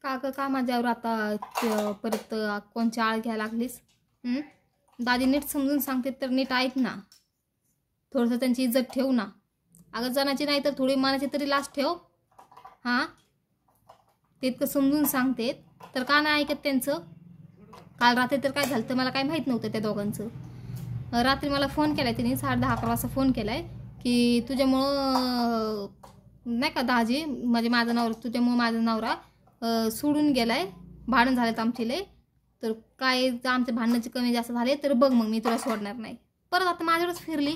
का माझ्यावर आता परत कोणची आळ घ्यायला लागलीस? दादी नीट समजून सांगते तर नीट ऐक ना, थोडंसं त्यांची इज्जत ठेव ना. अगं जनाची नाही तर थोडी मनाची तरी लाज ठेव. हां, ते इतकं समजून सांगते तर का नाही ऐकत त्यांचं? काल रात्री तर काय झालं तर मला काय माहीत नव्हतं त्या दोघांचं. रात्री मला फोन केला तिने 10:30-11 वाजता फोन केलाय की तुझ्यामुळं नाही का दाजी म्हणजे माझा नवरा, तुझ्यामुळं माझा नवरा सोडून गेलाय, भांडण झालेत आमचे लय, तर काय आमच्या भांडणाचे कमी जास्त झाले तर बघ मग मी तुला सोडणार नाही. परत आता माझ्यावरच फिरली.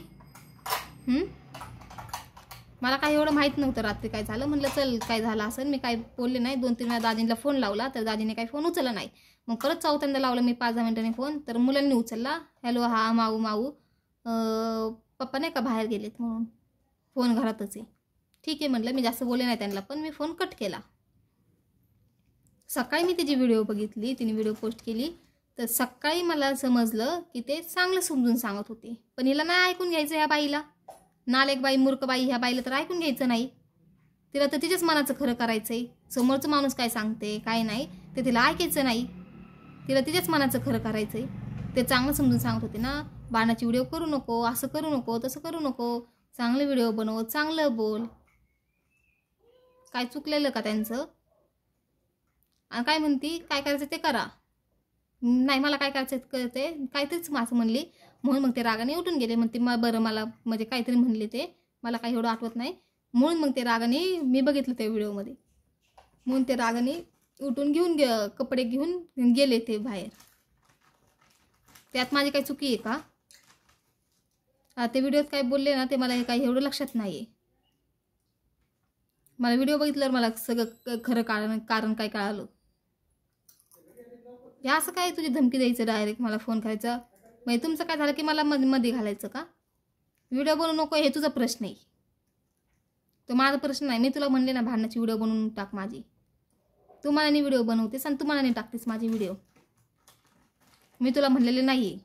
मला काही एवढं माहीत नव्हतं रात्री काय झालं. म्हणलं चल काय झालं असेल, मी काय बोलले नाही. 2-3 वेळा दाजींना फोन लावला तर दाजीने काही फोन उचलला नाही. मग परत चौथ्यांदा लावलं मी 5-10 मिनिटांनी फोन, तर मुलांनी उचलला. हॅलो हा माऊ पप्पा नाही का बाहेर गेलेत म्हणून, फोन घरातच आहे. ठीक आहे म्हटलं, मी जास्त बोलले नाही त्यांना, पण मी फोन कट केला. सकाळी मी तिची व्हिडिओ बघितली, तिने व्हिडिओ पोस्ट केली, तर सकाळी मला समजलं की ते चांगलं समजून सांगत होते. पण हिला नाही ऐकून घ्यायचं ह्या बाईला. नालेक बाई, मूर्ख बाई, ह्या बाईला तर ऐकून घ्यायचं नाही. तिला तर तिच्याच मनाचं खरं करायचं आहे. समोरचं माणूस काय सांगते काय नाही ते तिला ऐकायचं नाही. तिला तिच्याच मनाचं खरं करायचं आहे. ते चांगलं समजून सांगत होते ना, बाणाची व्हिडिओ करू नको, असं करू नको, तसं करू नको, चांगले व्हिडिओ बनव, चांगलं बोल. काय चुकलेलं का त्यांचं? आणि काय म्हणती काय करायचं ते करा. नाही मला काय करायचं ते काहीतरीच माझं म्हणली, म्हणून मग ते रागाने उठून गेले. मग ते बरं मला म्हणजे काहीतरी म्हणले, ते मला काही एवढं आठवत नाही. म्हणून मग ते रागाने, मी बघितलं त्या व्हिडिओमध्ये, म्हणून ते रागाने उठून कपडे घेऊन गेले ते बाहेर. त्यात माझी काही चुकी आहे का? ते व्हिडिओत काय बोलले ना ते मला काही एवढं लक्षात नाही आहे. मला व्हिडिओ बघितल्यावर मला सगळं खरं कारण काय कळालं. हे असं काय तुझी धमकी द्यायचं, डायरेक्ट मला फोन करायचा, म्हणजे तुमचं काय झालं की मला मध्ये घालायचं का? व्हिडिओ बनवू नको हे तुझा प्रश्न आहे, तो माझा प्रश्न नाही. मी तुला म्हणले ना भांडणाची व्हिडिओ बनवून टाक माझी. तू मला नाही व्हिडिओ बनवतेस आणि तू मला नाही टाकतेस माझी व्हिडिओ, मी तुला म्हणलेले नाही आहे.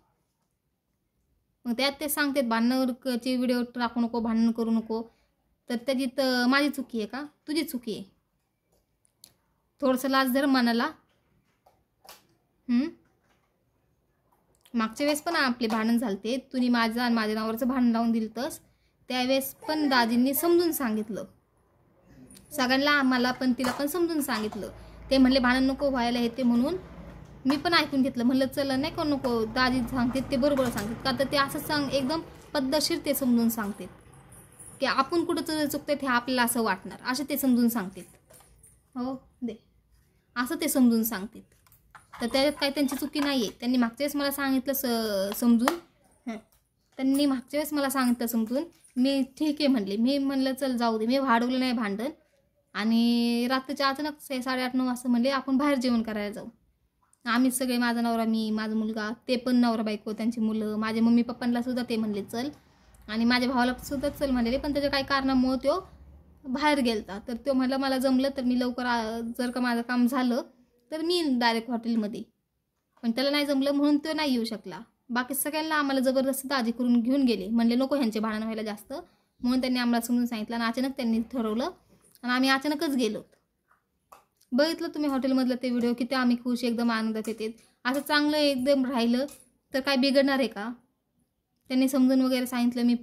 मग त्यात ते सांगतात भांडणावरची व्हिडिओ टाकू नको, भांडण करू नको, तर त्याची तर माझी चुकी आहे का तुझी चुकी आहे? थोडंसं लाज धर मनाला. मागच्या वेळेस पण आपले भांडण झालते, तुम्ही माझं आणि माझ्या नावावरचं भांडण लावून दिलतस. त्यावेळेस पण दाजींनी समजून सांगितलं सगळ्यांना, आम्हाला पण तिला पण समजून सांगितलं. ते म्हणले भांडण नको व्हायला येते, म्हणून मी पण ऐकून घेतलं. म्हणलं चल नाही का नको, दाजी सांगते ते बरोबर सांगतात का, तर ते असं एकदम पद्धतशीर ते समजून सांगतात की आपण कुठं चुकते ते आपल्याला असं वाटणार, असं ते समजून सांगतात. हो दे, असं ते समजून सांगतात. तर त्याच्यात काही त्यांची चुकी नाही आहे. त्यांनी मागच्या वेळेस मला सांगितलं समजून, त्यांनी मागच्या वेळेस मला सांगितलं समजून, मी ठीक आहे म्हणले. मी म्हणलं चल जाऊ दे, मी वाढवलं नाही भांडण. आणि रात्रीच्या अचानक 8:30-9 वाजता म्हणले आपण बाहेर जेवण करायला जाऊ. आम्हीच सगळे, माझा नवरा, मी, माझा मुलगा, ते पण नवरा बायको, त्यांची मुलं, माझे मम्मी पप्पांना सुद्धा ते म्हणले चल, आणि माझ्या भावाला सुद्धा चल म्हणलेले. पण त्याच्या काही कारणामुळे तो बाहेर गेलता, तर तो म्हणला मला जमलं तर मी लवकर जर का माझं काम झालं तर मी डायरेक्ट हॉटेलमध्ये, पण त्याला नाही जमलं म्हणून तो नाही येऊ शकला. बाकी सगळ्यांना आम्हाला जबरदस्ती दाजी करून घेऊन गेले. म्हणले नको ह्यांचे भांडण व्हायला जास्त, म्हणून त्यांनी आम्हाला समजून सांगितलं आणि अचानक त्यांनी ठरवलं आणि आम्ही अचानकच गेलो. बघितलं तुम्ही हॉटेलमधलं ते व्हिडिओ, किती आम्ही खुश एकदम आनंदात येते. असं चांगलं एकदम राहिलं तर काय बिघडणार आहे का? त्यांनी समजून वगैरे सांगितलं. मी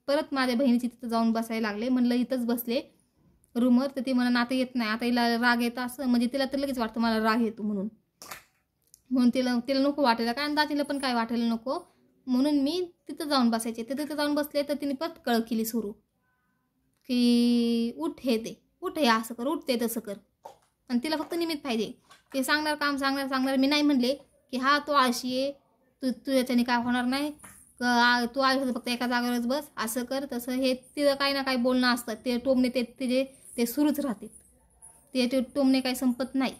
परत माझ्या बहिणीची तिथं जाऊन बसायला लागले. म्हणलं इथंच बसले रूमवर, तर ती म्हणून आता येत नाही, आता हिला राग येतं असं, म्हणजे तिला तर लगेच वाटतं मला राग येतो म्हणून तिला नको वाटायला काय, आणि दाजीला पण काय वाटायला नको, म्हणून मी तिथं जाऊन बसायचे. तर तिथं जाऊन बसले तर तिने परत कळ केली सुरू की उठ हे दे, उठ हे असं कर, उठ ते तसं कर. आणि तिला फक्त निमित्त पाहिजे, ते सांगणार काम सांगणार. मी नाही म्हणले की हा तो आळशी आहे, तू याच्याने काय होणार नाही, तू आळशी फक्त एका जागेवरच बस, असं कर तसं, हे तिथं काही ना काही बोलणं असतं. ते टोमणे ते सुरूच राहते, ते टोमणे काही संपत नाही.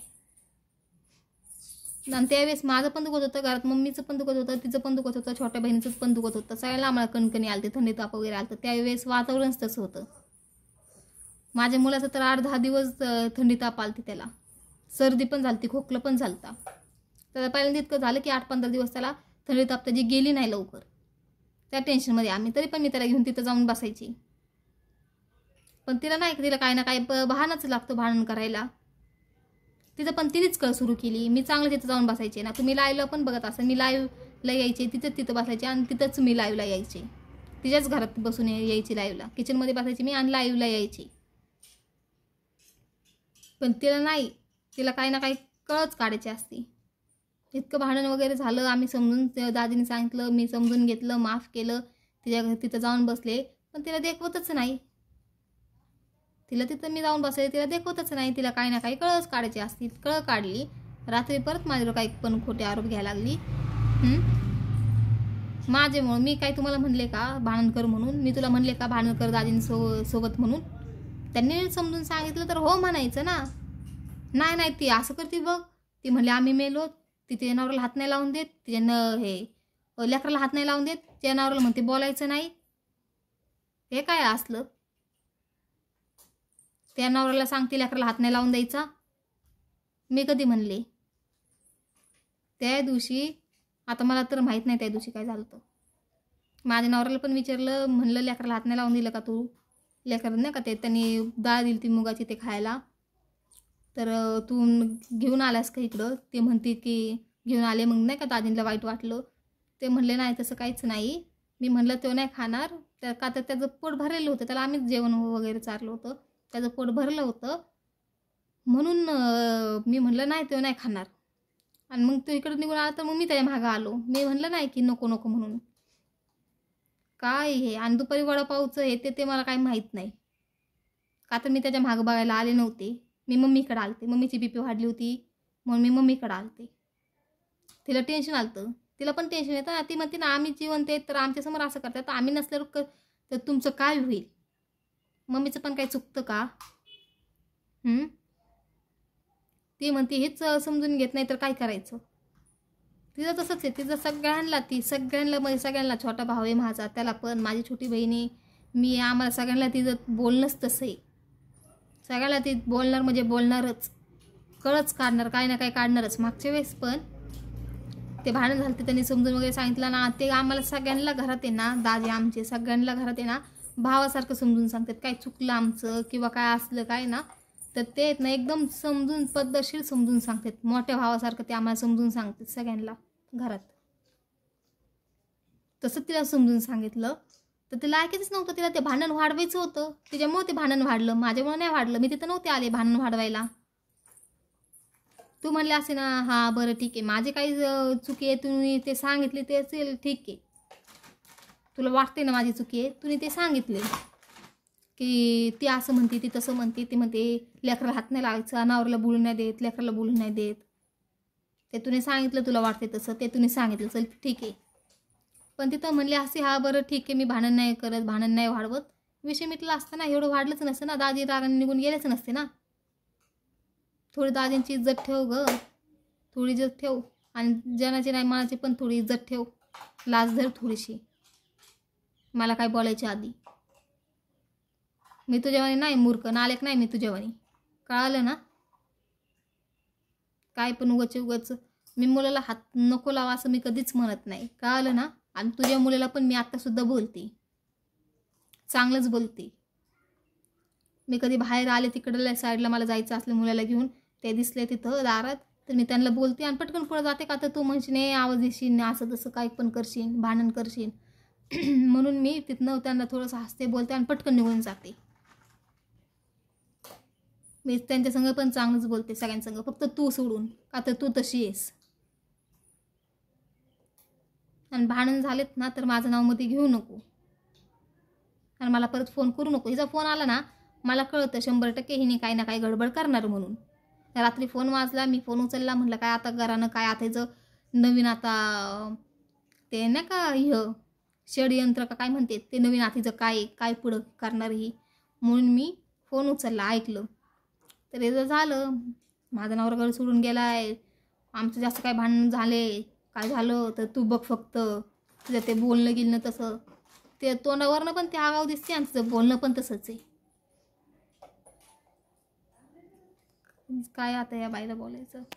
आणि त्यावेळेस माझं पण दुखत होतं, घरात मम्मीचं पण दुखत होतं, तिचं पण दुखत होतं, छोट्या बहिणीचं पण दुखत होतं, सगळ्याला आम्हाला कणकणी आलते, थंडी ताप वगैरे आलं. त्यावेळेस वातावरणच तसं होतं. माझ्या मुलाचं तर 8-10 दिवस थंडी ताप आलती, त्याला सर्दी पण झालती, खोकलं पण झालता. त्याला पहिल्यांदा इतकं झालं की 8-15 दिवस त्याला थंडी ताप त्याची गेली नाही लवकर. त्या टेन्शनमध्ये आम्ही, तरी पण मी त्याला घेऊन तिथं जाऊन बसायची. पण तिला नाही, तिला काही ना काही बहानाच लागतो भांडण करायला. तिथं पण तिनेच कळ सुरू केली. मी चांगलं तिथं जाऊन बसायचे ना, तुम्ही लाईव्हला पण बघत असाल, मी लाईव्हला यायचे, तिथं बसायचे आणि तिथंच मी लाईव्हला यायचे. तिच्याच घरात बसून यायची लाईव्हला, किचनमध्ये बसायची मी आणि लाईव्हला यायची. पण तिला नाही, तिला काही ना काही कळच काढायची असते. इतकं भांडण वगैरे झालं, आम्ही समजून, दादीने सांगितलं, मी समजून घेतलं, माफ केलं, तिथं जाऊन बसले, पण तिला देखवतच नाही. तिला तिथं मी जाऊन बसले, तिला देखवतच नाही. तिला काही ना काही कळच काढायची असती. कळ काढली, रात्री परत माझ्यावर काही पण खोटे आरोप घ्यायला लागली. माझ्यामुळं. मी काय तुम्हाला म्हणले का भांडण कर म्हणून? मी तुला म्हणले का भांडण कर दादींसोबत म्हणून? त्यांनी समजून सांगितलं तर हो म्हणायचं ना. नाही ती असं करते बघ, ती म्हणले आम्ही मेलो, ती तिच्या नवऱ्याला हात नाही लावून देत, तिच्या लेकराला हात नाही लावून देत, त्या नवऱ्याला म्हणते बोलायचं नाही. हे काय असलं? त्या नवऱ्याला सांगते लेकराला हात नाही लावून द्यायचा? मी कधी म्हणले? त्या दिवशी, आता मला तर माहीत नाही त्या दिवशी काय झालं होतं. माझ्या नवऱ्याला पण विचारलं, म्हणलं लेकराला हात नाही लावून दिलं का तू? लेकर नाही का ते त्यांनी डाळ दिली ती मुगाची ते खायला, तर तू घेऊन आलास का इकडं? ते म्हणते की घेऊन आले. मग नाही का दादींना वाईट वाटलं. ते म्हणले नाही तसं काहीच नाही. मी म्हणलं तो नाही खाणार, का तर त्याचं पोट भरलेलं होतं, त्याला आम्हीच जेवण वगैरे चारलं होतं, त्याचं पोट भरलं होतं म्हणून मी म्हणलं नाही तो नाही खाणार. आणि मग तो इकडं निघून आला तर मग मी त्याच्या मागं आलो. मी म्हणलं नाही की नको नको म्हणून. काय हे? आणि दुपारी वडापावचं हे ते मला काही माहीत नाही, का तर मी त्याच्या मागं बघायला आले नव्हते. मी मम्मीकडे आलते, मम्मीची बीपी वाढली होती म्हणून मी मम्मीकडे आलते. तिला टेन्शन आलं, तिला पण टेन्शन येतं ना. ती म्हणते ना आम्ही जिवंत आहेत तर आमच्यासमोर असं करतात, तर आम्ही नसल्यावर तर तुमचं काय होईल? मम्मीचं पण काही चुकतं का? ती म्हणते हेच समजून घेत नाही तर काय करायचं? तिचं तसंच आहे. तिचं सगळ्यांना छोटा भाऊ आहे माझा, त्याला पण, माझी छोटी बहिणी, मी, आम्हाला सगळ्यांना तिचं बोलणंच तसं आहे. सगळ्याला ती बोलणार म्हणजे बोलणारच, कळच काढणार, काही ना काही काढणारच. मागच्या वेळेस पण ते भांडण झालं, त्यांनी समजून वगैरे सांगितलं ना, ते आम्हाला सगळ्यांना घरात आहे ना, दाजी आमचे सगळ्यांना घरात आहे ना भावासारखं समजून सांगतात. काय चुकलं आमचं किंवा काय असलं काय ना, तर ते ना एकदम समजून पद्धतशीर समजून सांगतात. मोठ्या भावासारखं ते आम्हाला समजून सांगतात सगळ्यांना घरात. तसं तिला समजून सांगितलं तर तिला ऐकायचंच नव्हतं. तिला ते भांडण वाढवायचं होतं, त्याच्यामुळे ते भांडण वाढलं. माझ्यामुळे नाही वाढलं, मी तिथं नव्हते आले भांडण वाढवायला. तू म्हणले असे ना, हां बरं ठीक आहे, माझे काही चुकी आहे, तुम्ही ते सांगितले ते असेल ठीक आहे, तुला वाटते ना माझी चुकी आहे, तुम्ही ते सांगितले की ती असं म्हणते, ती तसं म्हणते, ती म्हणते लेकराला हात नाही लावायचं, नवऱ्याला बोलून नाही देत, लेकराला बोलून नाही देत, ते तुम्ही सांगितलं, तुला वाटते तसं, ते तुम्ही सांगितलं, चल ठीक आहे. पण तिथं म्हणले असे, हा बरं ठीक आहे, मी भांडण नाही करत, भांडण नाही वाढवत. विषय मिटला असता ना, एवढं वाढलंच नसतं ना, दादी रागाने निघून गेलेच नसते ना. थोडी दादींची इज्जत ठेव ग, थोडी इज्जत ठेव, आणि जनाची नाही मनाची पण थोडी इज्जत ठेव, लाज धर थोडीशी. मला काय बोलायच्या आधी मी तुझ्यावानी नाही, मूर्ख नालेक नाही मी तुझ्यावानी, कळालं ना? काय पण उगाच मी मुलाला हात नको लावा असं मी कधीच म्हणत नाही, कळालं ना? आणि तुझ्या मुलाला पण मी आत्तासुद्धा बोलते, चांगलंच बोलते. मी कधी बाहेर आले तिकडल्या साईडला मला जायचं असलं मुलाला घेऊन, ते दिसले तिथं दारात तर मी त्यांना बोलते आणि पटकन पुढे जाते. का तर तू म्हणशील आवाज देशील, असं तसं काय पण करशील, भांडण करशील म्हणून मी तिथनं त्यांना थोडंसं हसते, बोलते आणि पटकन निघून जाते. मी त्यांच्या संग पण चांगलंच बोलते सगळ्यांसंग, फक्त तू सोडून, का तर तू तशी आहेस. आणि भांडण झालेत ना तर माझं नाव मध्ये घेऊ नको आणि मला परत फोन करू नको. हिचा फोन आला ना मला कळतं 100% हिने काही ना काही गडबड करणार म्हणून. रात्री फोन वाजला, मी फोन उचलला, म्हटलं काय आता घरानं काय आता हिचं नवीन आता ते नाही का षडयंत्र का काय म्हणते ते नवीन आतीचं काय पुढं करणार ही, म्हणून मी फोन उचलला, ऐकलं. तर हे झालं, माझा नवरा घर सोडून गेलाय, आमचं जास्त काय भांडण झाले, काय झालं तर तू बघ फक्त, तुझं ते बोलणं गेलं तसं, ते तोंडावरनं पण ते आगाव दिसते आणि तुझं बोलणं पण तसंच आहे. काय आता या बाईला बोलायचं.